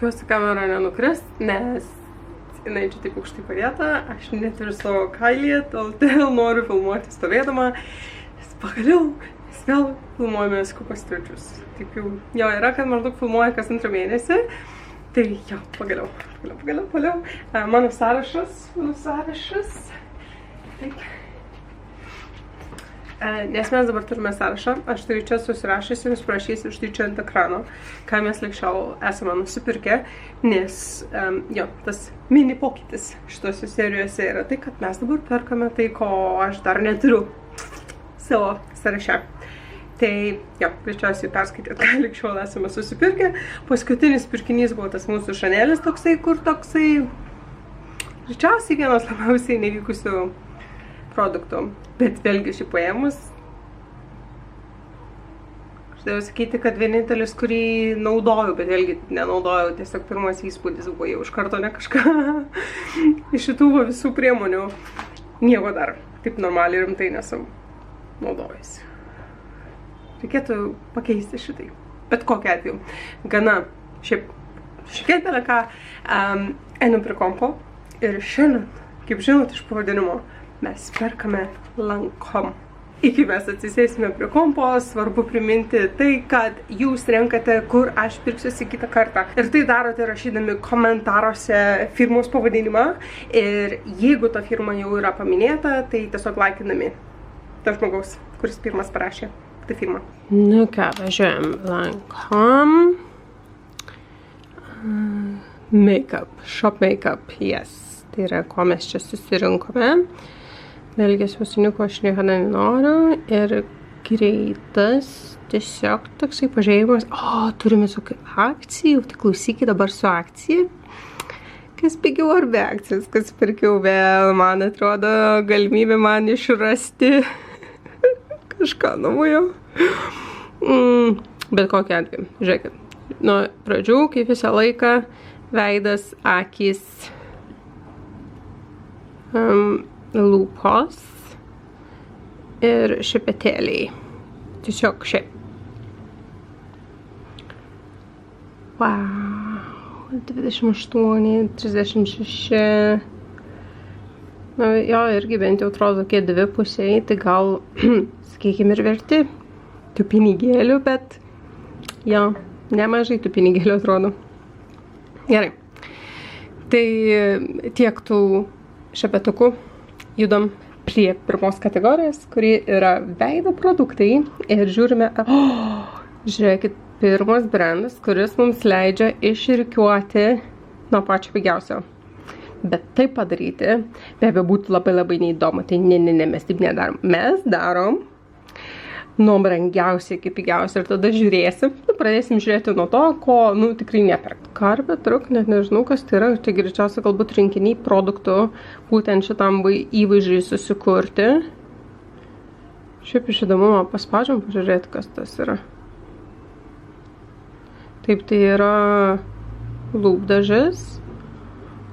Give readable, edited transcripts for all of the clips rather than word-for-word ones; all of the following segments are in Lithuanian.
tikiuosi kamera nenukris, nes jinai čia taip aukštai padėta, aš neturiu savo kailyje, todėl noriu filmuoti stovėdama. Pagaliau mes vėl filmuojame Skupos trečius. Taip jau yra, kad maždaug filmuoja kas antrą mėnesį. Tai jo, pagaliau. Mano sąrašas. Taip. Nes mes dabar turime sąrašą, aš turiu čia susirašęs ir jums prašysiu štai čia ant ekrano, ką mes lig šiol esame nusipirkę, nes jo, tas mini pokytis šitose serijose yra tai, kad mes dabar perkame tai, ko aš dar neturiu savo sąraše. Tai jo, greičiausiai perskaitėt, ką lig šiol esame susipirkę. Paskutinis pirkinys buvo tas mūsų Šanelis toksai, kur toksai greičiausiai vienas labiausiai nevykusių produktų, bet vėlgi šį paėmus aš dėjau sakyti, kad vienintelis, kurį naudojau, bet vėlgi nenaudojau, tiesiog pirmas įspūdis buvo jau iš karto ne kažką iš šitų visų priemonių nieko dar taip normaliai rimtai nesam naudojusi. Reikėtų pakeisti šitai, bet kokiu atveju gana šiek tiek ką einu prie kompo ir šiandien, kaip žinot iš pavadinimo, mes perkame Lancome. Iki mes atsisėsime prie kompo, svarbu priminti tai, kad jūs renkate, kur aš pirksiuosi kitą kartą. Ir tai darote rašydami komentaruose firmos pavadinimą. Ir jeigu ta firma jau yra paminėta, tai tiesiog laikinami to žmogaus, kuris pirmas parašė tą firmą. Nu ką, važiuojam. Lancome. Makeup. Shop makeup. Yes. Tai yra, ko mes čia susirinkome. Vėlgi smusiniuko aš niekada nenoriu ir greitas tiesiog toksai pažiūrėjimas. O, turime visokių akcijų, tai klausykit dabar su akcija. Kas pigiau ar be akcijas, kas pirkiau vėl, man atrodo, galimybė man išrasti kažką naujo. Bet kokią atveju, žiūrėkit, nuo pradžių, kaip visą laiką, veidas, akys, lūpos ir šepetėliai. Tiesiog šiaip. Wow, 28, 36. Na, jo, irgi bent jau atrodo tokie dvi pusiai, tai gal, sakykime, ir verti tų pinigėlių, bet jo, nemažai tų pinigėlių atrodo. Gerai. Tai tiek tų šepetukų. Judam prie pirmos kategorijos, kuri yra veido produktai ir žiūrime, žiūrėkit, pirmas brandas, kuris mums leidžia išrikiuoti nuo pačio pigiausio. Bet tai padaryti, be abejo, būtų labai neįdomu, tai ne, mes taip nedarom. Mes darom nuo brangiausiai iki pigiausiai ir tada žiūrėsim, pradėsim žiūrėti nuo to, ko, tikrai neperkt. Karpė, truk, net nežinau, kas tai yra, tai greičiausiai galbūt rinkiniai produktų būtent šitam įvaizdžiui susikurti. Šiaip iš įdomumą paspaudžiam pažiūrėti, kas tas yra. Taip, tai yra lūpdažis,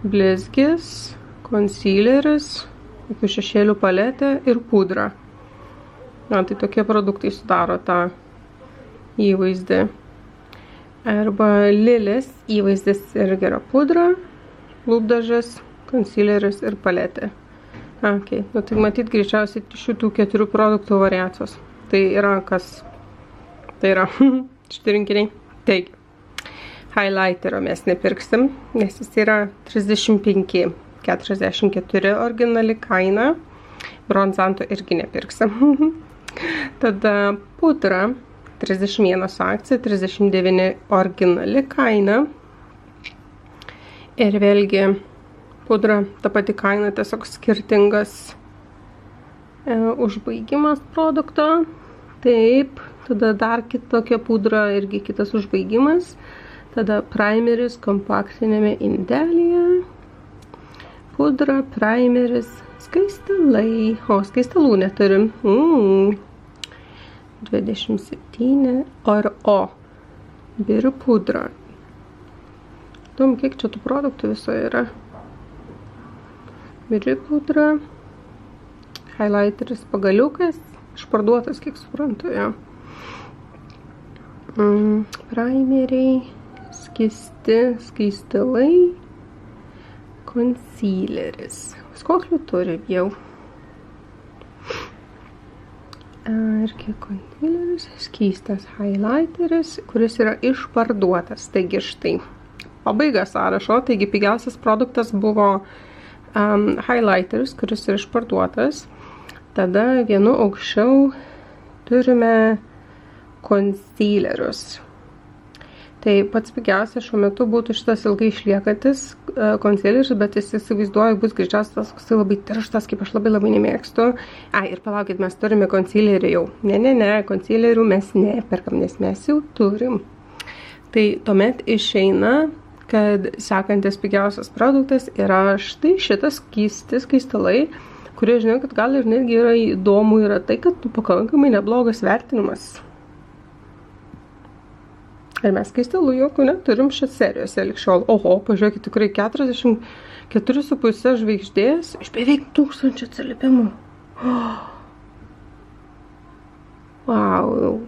blizgis, concealeris, šešėlių paletė ir pudra. Na, tai tokie produktai sudaro tą įvaizdį. Arba Lilis įvaizdis irgi yra pudra, lūpdažis, concealeris ir paletė. Okay. Nu, tai matyt greičiausiai šitų 4 produktų variacijos. Tai yra kas? Tai yra šitie rinkiniai. Taigi, highlighterio mes nepirksim, nes jis yra 35, 44 originali kaina. Bronzanto irgi nepirksim. Tada pudra, 31 akcija, 39 originali kaina. Ir vėlgi pudra, ta pati kaina, tiesiog skirtingas užbaigimas produkto. Taip, tada dar kitokia pudra, irgi kitas užbaigimas. Tada primeris kompaktinėme indelyje. Pudra, primeris, skaistalai. O, skaistalų neturim. 27. O. Biri pudra. Tom, kiek čia tų produktų viso yra. Biri pudra. Highlighteris pagaliukas. Išparduotas, kiek suprantu, jo. Primeriai. skysti skaistalai, concealeris. Skoklių turi jau. Irgi concealeris, skystas highlighteris, kuris yra išparduotas. Taigi štai, pabaiga sąrašo, taigi pigiausias produktas buvo highlighteris, kuris yra išparduotas. Tada vienu aukščiau turime concealerius. Tai pats pigiausias šiuo metu būtų šitas ilgai išliekantis concealeris, bet jis įsivaizduoju bus greičiausiai tas, kas labai tirštas, kaip aš labai nemėgstu. Ir palaukit, mes turime concealerį jau. Ne, concealerių mes neperkam, nes mes jau turim. Tai tuomet išeina, kad sekantis pigiausias produktas yra štai šitas skaistalai, kurie žinau, kad gal ir netgi yra įdomu, yra tai, kad pakankamai neblogas vertinimas. Ir mes skaistalų jokių neturim šios serijose likščiol. Oho, pažiūrėkit, tikrai 44,5 žvaigždės iš beveik 1000 atsiliepimų. Wow.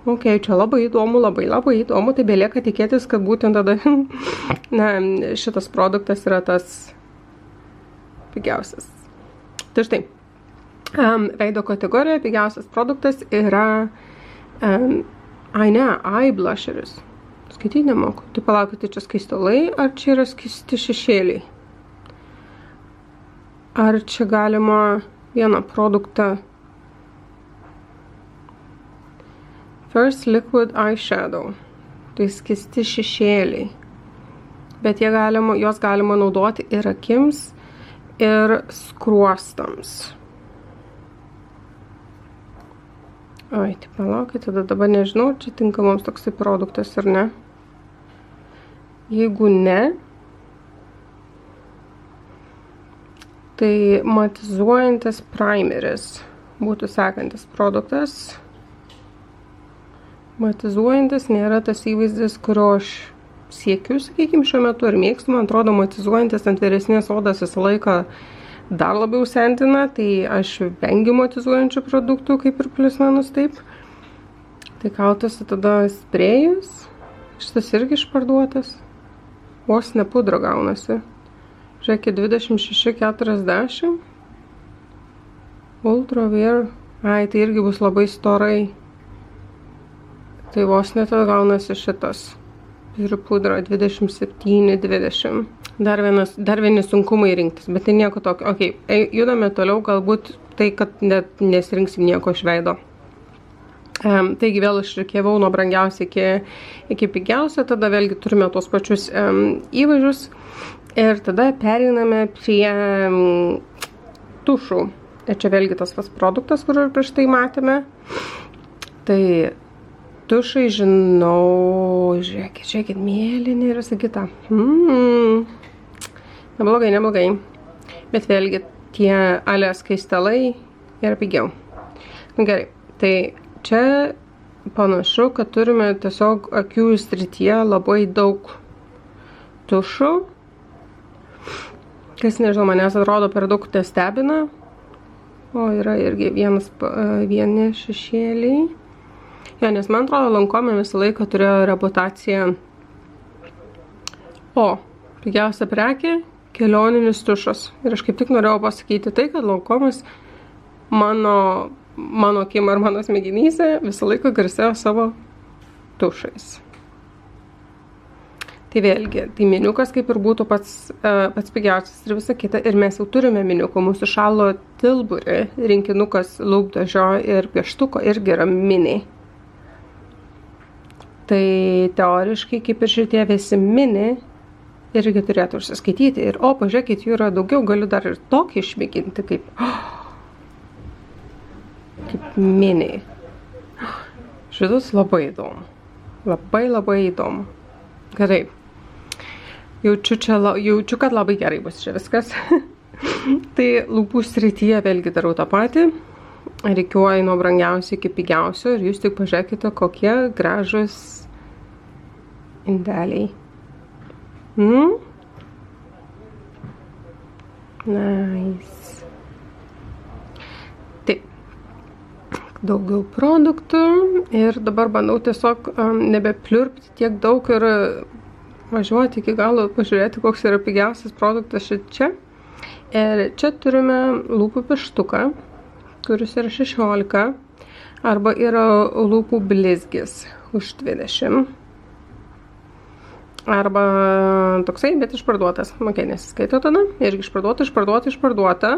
Ok, čia labai įdomu, labai įdomu. Tai belieka tikėtis, kad būtent tada šitas produktas yra tas pigiausias. Tai štai, veido kategorijoje pigiausias produktas yra eye blusheris. Skaityti nemoku. Tai palaukit, tai čia skaistalai, ar čia yra skaisti šešėliai? Ar čia galima vieną produktą? First Liquid Eyeshadow. Tai skaisti šešėliai. Bet jos galima naudoti ir akims, ir skruostams. Oi, tai palaukit, tada dabar nežinau, čia tinka mums toksai produktas ar ne. Jeigu ne, tai matizuojantis primeris būtų sekantis produktas. Matizuojantis nėra tas įvaizdis, kurio aš siekiu, sakykime, šiuo metu ir mėgstu. Man atrodo, matizuojantis ant vyresnės odos visą laiką dar labiau sentina, tai aš vengiu matizuojančių produktų, kaip ir plius minus taip. Tai kautasi tada sprėjus. Šitas irgi išparduotas. Vos ne pudra gaunasi. Žiūrėkit, 26,40. Ultra Wear. Tai irgi bus labai storai. Tai vos ne tada gaunasi šitas. Ir pudra 27,20. Dar vieni sunkumai rinktis, bet tai nieko tokio. Ok, judame toliau, galbūt tai, kad net nesirinksim nieko iš veido. Taigi vėl išrikiavau nuo brangiausio iki pigiausio, tada vėlgi turime tos pačius įvažius. Ir tada pereiname prie tušų. Ir čia vėlgi tas pats produktas, kur prieš tai matėme. Tai tušai, žinau, žiūrėkit, mėlynė ir visa kita. Neblogai. Bet vėlgi tie ale skaistalai yra pigiau. Gerai, tai čia panašu, kad turime tiesiog akių srityje labai daug tušų. Kas nežinau, manęs atrodo per daug nestebina. O yra irgi vieni šešėliai. Jo, nes man atrodo, Lancome visą laiką turėjo reputaciją. Pigiausia prekė – kelioninis tušas. Ir aš kaip tik norėjau pasakyti tai, kad Lancome'as mano akim ar mano smegenyse visą laiką garsėjo savo tušais. Tai vėlgi, tai miniukas kaip ir būtų pats pigiausias ir visa kita. Ir mes jau turime miniuką. Mūsų Charlotte Tilbury rinkinukas lūpdažio ir pieštuko irgi yra mini. Tai teoriškai kaip ir šitie visi mini irgi turėtų užsiskaityti. Ir pažiūrėkit, jų yra daugiau, galiu dar ir tokį išmėginti kaip mini. Šitas labai įdomu. Labai įdomu. Gerai. Jaučiu, kad labai gerai bus čia viskas. Tai lūpų srityje vėlgi darau tą patį. Rikiuoju nuo brangiausio iki pigiausio ir jūs tik pažiūrėkite, kokie gražus indeliai. Nice. Taip. Daugiau produktų ir dabar bandau tiesiog nebepliurpti tiek daug ir važiuoti iki galo, pažiūrėti, koks yra pigiausias produktas čia. Ir čia turime lūpų pieštuką, kuris yra 16, arba yra lūpų blizgis už 20. Arba toksai, bet išparduotas. Okei, nesiskaito tada. Irgi išparduota.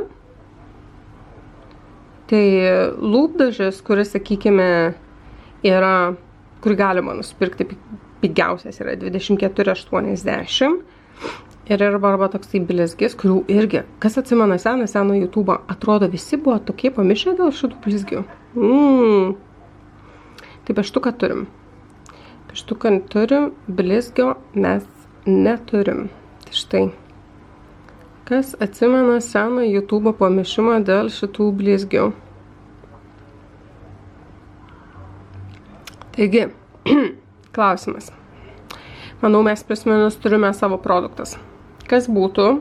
Tai lūpdažis, kuris, sakykime, yra, kurį galima nusipirkti pigiausias, yra 24,80. Ir arba toksai blizgis, kurių irgi, kas atsimena seno YouTube'ą, atrodo visi buvo tokie pamišę dėl šitų blizgių. Tai pieštuką turim. Blizgio mes neturim. Tai štai. Kas atsimena seno YouTube'o pamišimą dėl šitų blizgių? Taigi, klausimas. Manau, mes plius-minus turime savo produktas. Kas būtų?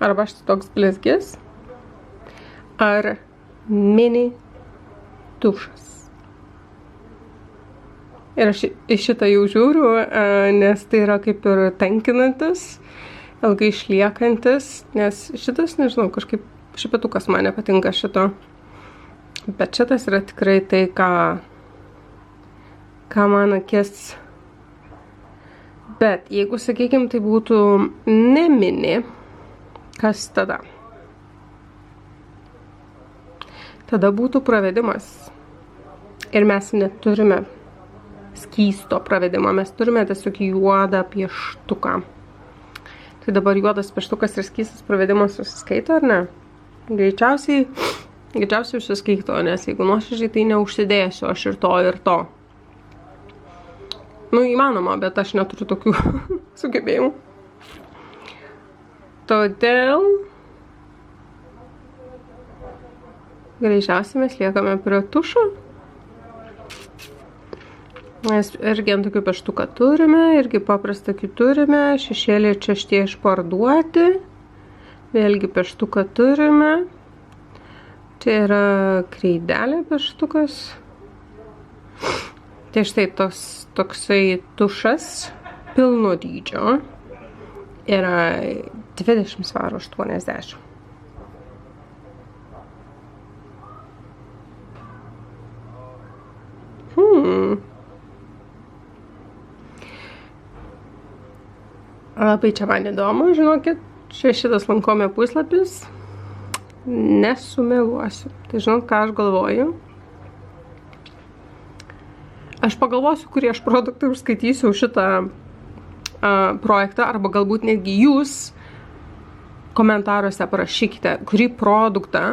Arba štai toks blizgis, ar mini tušas. Ir aš į šitą jau žiūriu, nes tai yra kaip ir tankinantis, ilgai išliekantis, nes šitas, nežinau, kažkaip šipetukas man nepatinka šito. Bet šitas yra tikrai tai, ką man akis. Bet jeigu, sakykime, tai būtų ne mini, kas tada? Tada būtų pravedimas. Ir mes neturime skysto pravedimo, mes turime tiesiog juodą pieštuką. Tai dabar juodas pieštukas ir skystas pravedimas susiskaito, ar ne? Greičiausiai susiskaito, nes jeigu nuoširdžiai, tai neužsidėsiu aš ir to. Įmanoma, bet aš neturiu tokių sugebėjimų. Todėl greičiausiai mes liekame prie tušo. Mes irgi ant tokių pieštuką turime, irgi paprastą turime, šešėlį čia šitie išparduoti. Vėlgi pieštuką turime. Čia yra kreidelė pieštukas. Tai štai toksai tušas pilno dydžio yra 20 svarų 80. Labai čia man įdomu, žinokit, šitas Lancome puslapis, nesumeluosiu. Tai žinot, ką aš galvoju? Aš pagalvosiu, kurį aš produktą užskaitysiu šitą projektą, arba galbūt netgi jūs komentaruose parašykite, kurį produktą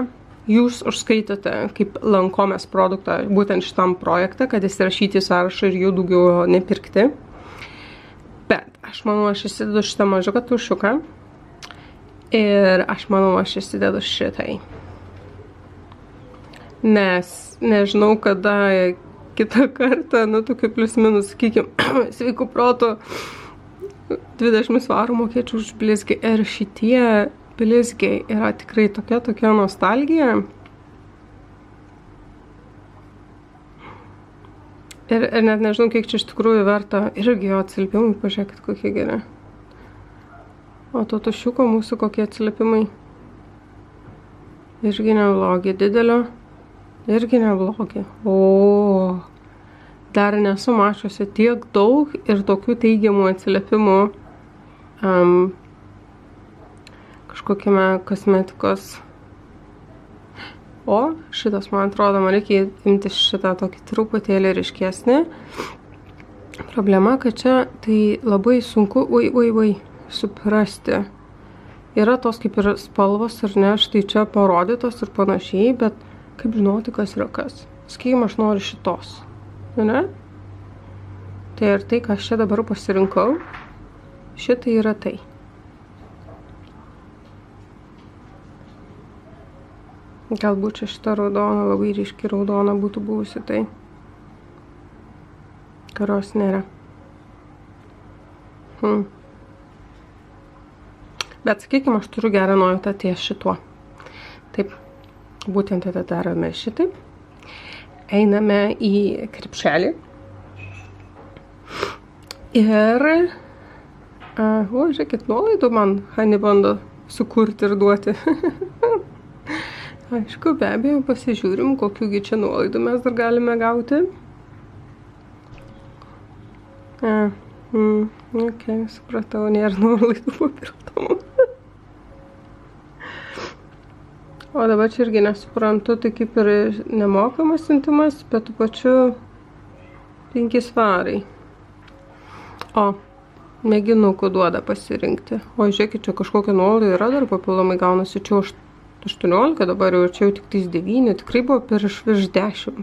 jūs užskaitote kaip Lancome's produktą būtent šitam projektą, kad įsirašyti sąrašą ir jų daugiau nepirkti. Bet aš manau, aš įsidedu šitą mažiuką tušiuką ir aš manau, aš įsidedu šitai. Nes nežinau, kada kitą kartą, tokiu plius-minus, sakykime, sveikų protų 20 svarų mokėčiau už blizgį. Ir šitie blizgiai yra tikrai tokia nostalgija. Ir net nežinau, kiek čia iš tikrųjų verta. Irgi jo atsiliepimai, pažiūrėkit, kokie geri. O to tušiuko mūsų kokie atsiliepimai. Irgi neblogi, didelio. Irgi neblogi. Dar nesu mačiusi tiek daug ir tokių teigiamų atsiliepimų kažkokiame kosmetikos. O šitas, man atrodo, man reikia imti šitą tokį truputėlį ryškesnį. Problema, kad čia tai labai sunku, suprasti. Yra tos kaip ir spalvos, ar ne, štai čia parodytos ir panašiai, bet kaip žinoti, kas yra kas. Sakykime, aš noriu šitos. Ne? Tai ir tai, ką aš čia dabar pasirinkau, šitai yra tai. Galbūt čia šita raudona, labai ryški raudona būtų buvusi tai. Kurios nėra. Bet sakykime, aš turiu gerą nuojautą ties šituo. Taip. Būtent tada darome šitaip. Einame į krepšelį. Ir O, žiūrėkit, nuolaidų man Hani bando sukurti ir duoti. Aišku, be abejo, pasižiūrim, kokiųgi čia nuolaidų mes dar galime gauti. Ok, supratau, nėra nuolaidų papildomų. O dabar čia irgi nesuprantu, tai kaip ir nemokamas siuntimas, bet tų pačių 5 svarai. O, mėginukų duoda pasirinkti. O, žiūrėkit, čia kažkokia nuolaida yra dar papildomai gaunasi. Čia 18, dabar jau čia jau tik 9, tikrai buvo virš 10.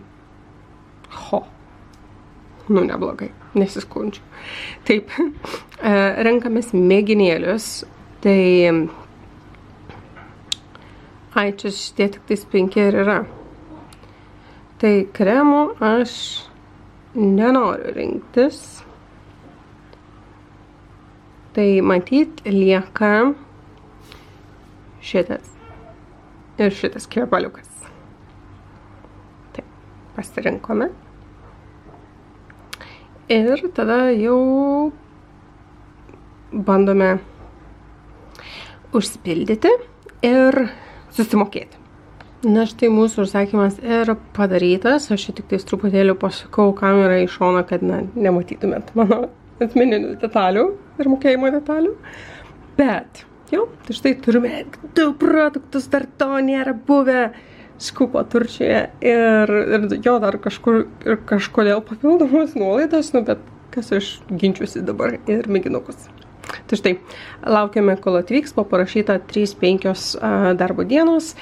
Ho. Nu, neblogai, nesiskundžiu. Taip, renkamės mėginėlius. Tai... Ai, čia šitie tik tais 5 ir yra. Tai kremų aš nenoriu rinktis. Tai matyt lieka šitas. Ir šitas kepaliukas. Taip, pasirinkome. Ir tada jau bandome užsipildyti ir susimokėti. Na štai mūsų užsakymas yra padarytas. Aš čia tik tais truputėlį pasukau kamerą į šoną, kad nematytumėt mano asmeninių detalių ir mokėjimo detalių. Bet jau, tai štai turime 2 produktus, dar to nėra buvę Skupo Turčijoje ir jo dar kažkodėl papildomos nuolaidos, nu bet kas aš ginčiuosi dabar ir mėginukus. Tai štai, laukiame, kol atvyks, parašyta 3-5 darbo dienos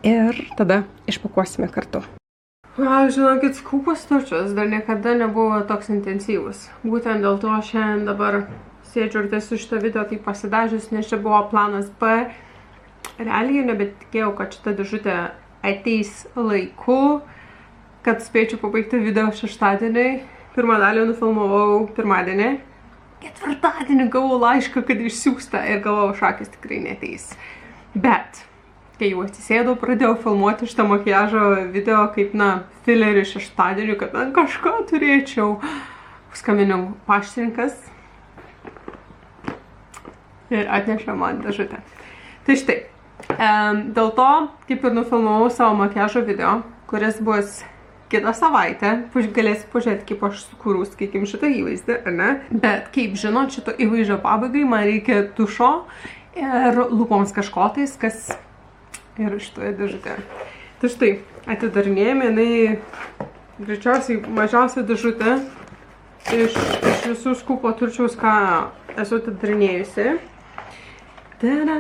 ir tada išpakuosime kartu. Wow, žinokit, Skupas Turčius dar niekada nebuvo toks intensyvus. Būtent dėl to šiandien dabar sėdžiu ir tęsiu šitą video taip pasidažius, nes čia buvo planas B. Realiai nebetikėjau, kad šita dėžutė ateis laiku, kad spėčiau pabaigti video šeštadienį. Pirmą dalį nufilmavau pirmadienį. Ketvirtadienį gavau laišką, kad išsiųsta ir galvojau, šakis tikrai neteis. Bet, kai jau atsisėdau, pradėjau filmuoti šitą makiažo video kaip, filerį šeštadienį, kad kažką turėčiau. Skambinau paštininkas ir atnešė man dėžutę. Tai štai, dėl to, kaip ir nufilmavau savo makiažo video, kuris bus kitą savaitę, galėsiu pažiūrėti, kaip aš sukūrau, sakykim, šitą įvaizdį, ar ne? Bet, kaip žinot, šito įvaizdžio pabaigai man reikia tušo ir lūpoms kažkotais, kas yra šitoje dėžutėje. Tai štai, atidarinėjame, jinai greičiausiai mažiausia dėžutė iš visų Skupo Turčiaus, ką esu atidarinėjusi. Tada!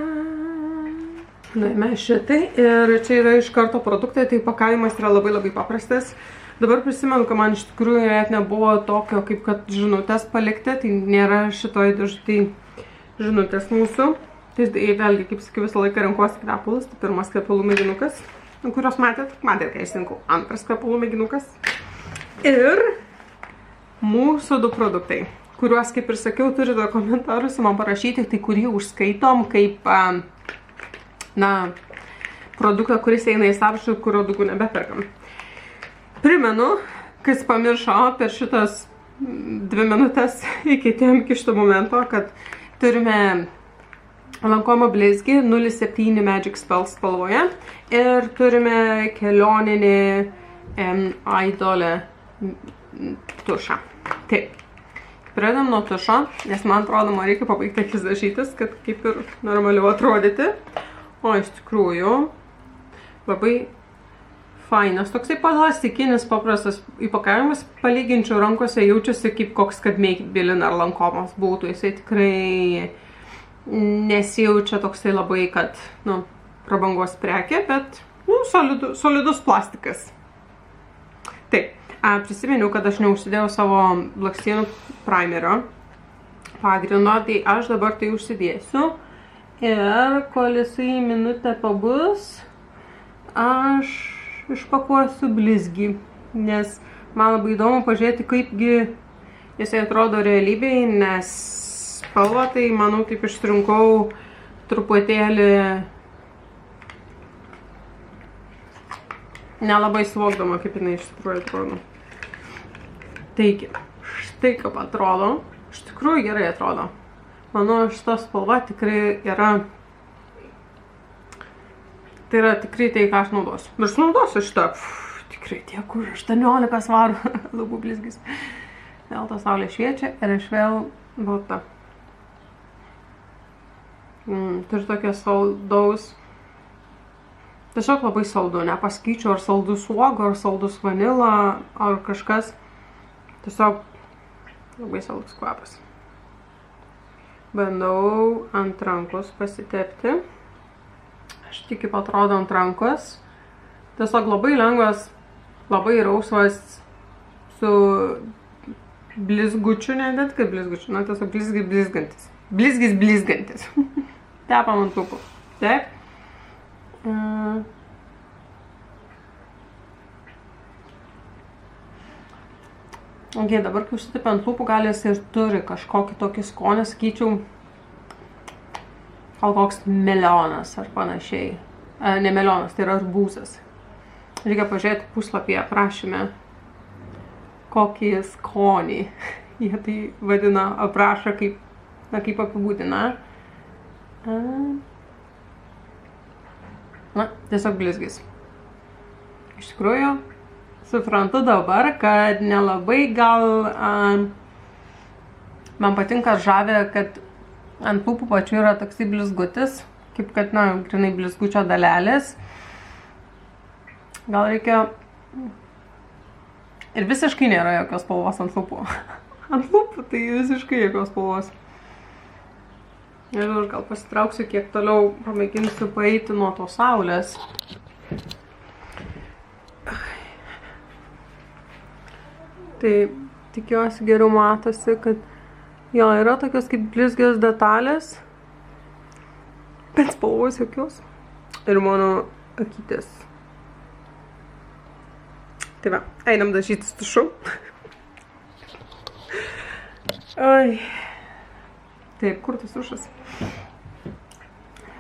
Nuėmė šitai ir čia yra iš karto produktai, tai pakavimas yra labai paprastas. Dabar prisimenu, kad man iš tikrųjų net nebuvo tokio, kaip kad žinutės palikti, tai nėra šitoj dėžutėj žinutės mūsų. Tai vėlgi, kaip sakiau, visą laiką renkuosi kvepalus, tai pirmas kvepalų mėginukas, kuriuos matėt, kai aš rinkau, antras kvepalų mėginukas. Ir mūsų 2 produktai, kuriuos, kaip ir sakiau, turite komentarus man parašyti, tai kurį užskaitom kaip produktą, kuris eina į sąrašą, kurio daugiau nebeperkam. Primenu, kas pamiršo per šitas 2 minutės iki šito momento, kad turime Lancome blizgį 07 Magic Spell spalvoje ir turime kelioninį Idolę tušą. Taip, pradedam nuo tušo, nes man atrodo, man reikia pabaigti akis dažytis, kad kaip ir normaliau atrodyti. O iš tikrųjų, labai fainas, toksai plastikinis paprastas įpakavimas, palyginčiau rankose, jaučiasi kaip koks kad Maybelline ar Lancomas būtų, jisai tikrai nesijaučia toksai labai, kad, prabangos prekė, bet, solidus plastikas. Taip, prisiminiau, kad aš neužsidėjau savo blakstienų primerio pagrindo, tai aš dabar tai užsidėsiu. Ir kol jisai minutę pabus, aš išpakuosiu blizgį, nes man labai įdomu pažiūrėti, kaipgi jisai atrodo realybėje, nes spalvą tai, manau, taip ištrinkau truputėlį nelabai suvokdama, kaip jinai iš tikrųjų atrodo. Taigi, štai kaip atrodo, iš tikrųjų gerai atrodo. Manau, šita spalva tikrai yra, tai yra tikrai tai, ką aš naudosiu. Ir naudosiu šitą, tikrai tiek už 18 svarų lūpų blizgis. Vėl ta saulė šviečia ir aš vėl balta. Turiu tokia saldaus, tiesiog labai saldu, nepasakyčiau, ar saldus uogo, ar saldus vanila, ar kažkas. Tiesiog labai saldus kvapas. Bandau ant rankos pasitepti. Aš tik kaip atrodo ant rankos. Tiesiog labai lengvas, labai rausvas su blizgučiu, net kaip blizgučiu, na tiesiog blizgantis. Blizgantis. Tepam ant lūpų. Taip. Ok, dabar kai užsitepia ant lūpų, gal jis ir turi kažkokį tokį skonį, sakyčiau, gal koks melionas ar panašiai. Ne melionas, tai yra arbūzas. Reikia pažiūrėti puslapyje aprašyme, kokį skonį. Jie tai vadina, aprašo kaip, kaip apibūdina. Na, tiesiog blizgis. Iš tikrųjų, suprantu dabar, kad nelabai gal man patinka žavė, kad ant lūpų pačių yra toksai blizgutis, kaip kad, na, grinai blizgučio dalelės. Gal reikia... Ir visiškai nėra jokios spalvos ant lūpų. Ant lūpų tai visiškai jokios spalvos. Ir aš gal pasitrauksiu kiek toliau, pamėginsiu paeiti nuo tos saulės. Tai tikiuosi geriau matosi, kad jo, yra tokios kaip blizgios detalės, bet spalvos jokios. Ir mano akytės. Tai va, einam dažytis tušu. Ai. Taip, kur tas tušas?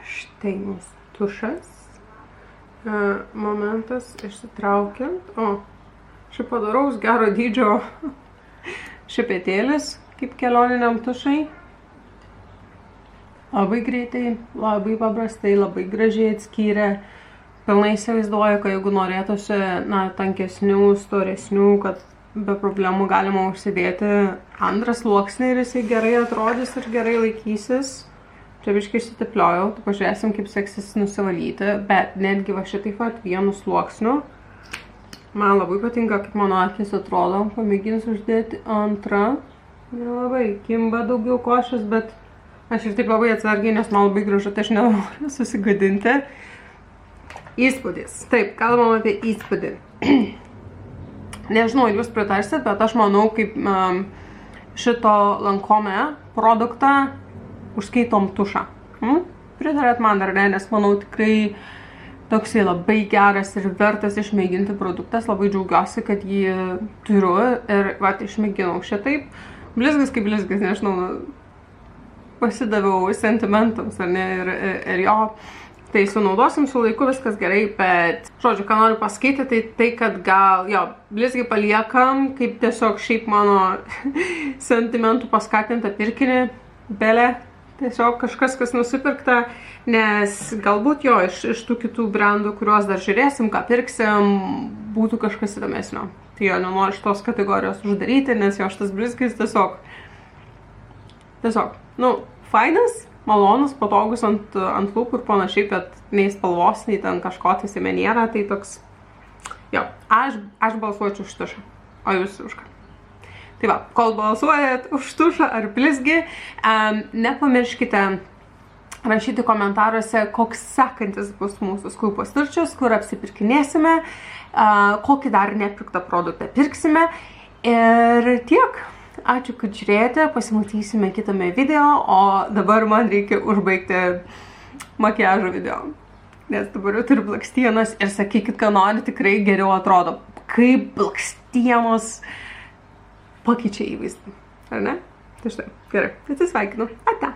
Štai mūsų tušas. Momentas išsitraukiant. O, šiaip padaraus gero dydžio šepetėlis, kaip kelioniniam tušai. Labai greitai, labai paprastai, labai gražiai atskyrė. Pilnai įsivaizduoju, kad jeigu norėtųsi, na, tankesnių, storesnių, kad be problemų galima užsidėti antrą sluoksnį ir jisai gerai atrodys ir gerai laikysis. Čia biškai išsitepliojau, tai pažiūrėsim, kaip seksis nusivalyti, bet netgi va šitaip pat vienu sluoksniu. Man labai patinka, kaip mano akis atrodo. Pamėginsiu uždėti antrą. Nelabai kimba daugiau košės, bet aš ir taip labai atsargiai, nes man labai gražu, tai aš nenoriu susigadinti. Įspūdis. Taip, kalbam apie įspūdį. Nežinau, jūs pritarsit, bet aš manau, kaip šito Lancome produktą užskaitom tušą. Pritarėt man ar ne, nes manau tikrai toksai labai geras ir vertas išmėginti produktas. Labai džiaugiuosi, kad jį turiu ir va, išmėginau šitaip. Blizgis kaip blizgis, nežinau, pasidaviau sentimentams, ar ne, ir jo. Tai sunaudosim su laiku, viskas gerai, bet, žodžiu, ką noriu pasakyti, tai kad gal, jo, blizgį paliekam, kaip tiesiog šiaip mano sentimentų paskatinta pirkinį, belė, tiesiog kažkas, kas nusipirkta, nes galbūt jo, iš tų kitų brandų, kuriuos dar žiūrėsim, ką pirksim, būtų kažkas įdomesnio. Tai jo, nenoriu šitos kategorijos uždaryti, nes jo, šitas blizgis tiesiog, nu, fainas, malonus, patogus ant lūpų ir panašiai, bet nei spalvos, nei ten kažko tai jame nėra, tai toks, jo, aš balsuočiau už tušą, o jūs už ką. Tai va, kol balsuojat už tušą ar blizgį, nepamirškite rašyti komentaruose, koks sekantis bus mūsų skūpos turčius, kur apsipirkinėsime, kokį dar nepirktą produktą pirksime ir tiek. Ačiū, kad žiūrėjote, pasimatysime kitame video, o dabar man reikia užbaigti makiažo video. Nes dabar jau turiu blakstienas ir sakykit, ką nori, tikrai geriau atrodo. Kaip blakstienos pakeičia įvaizdį, ar ne? Tai štai, gerai, atsisveikinu. Ate.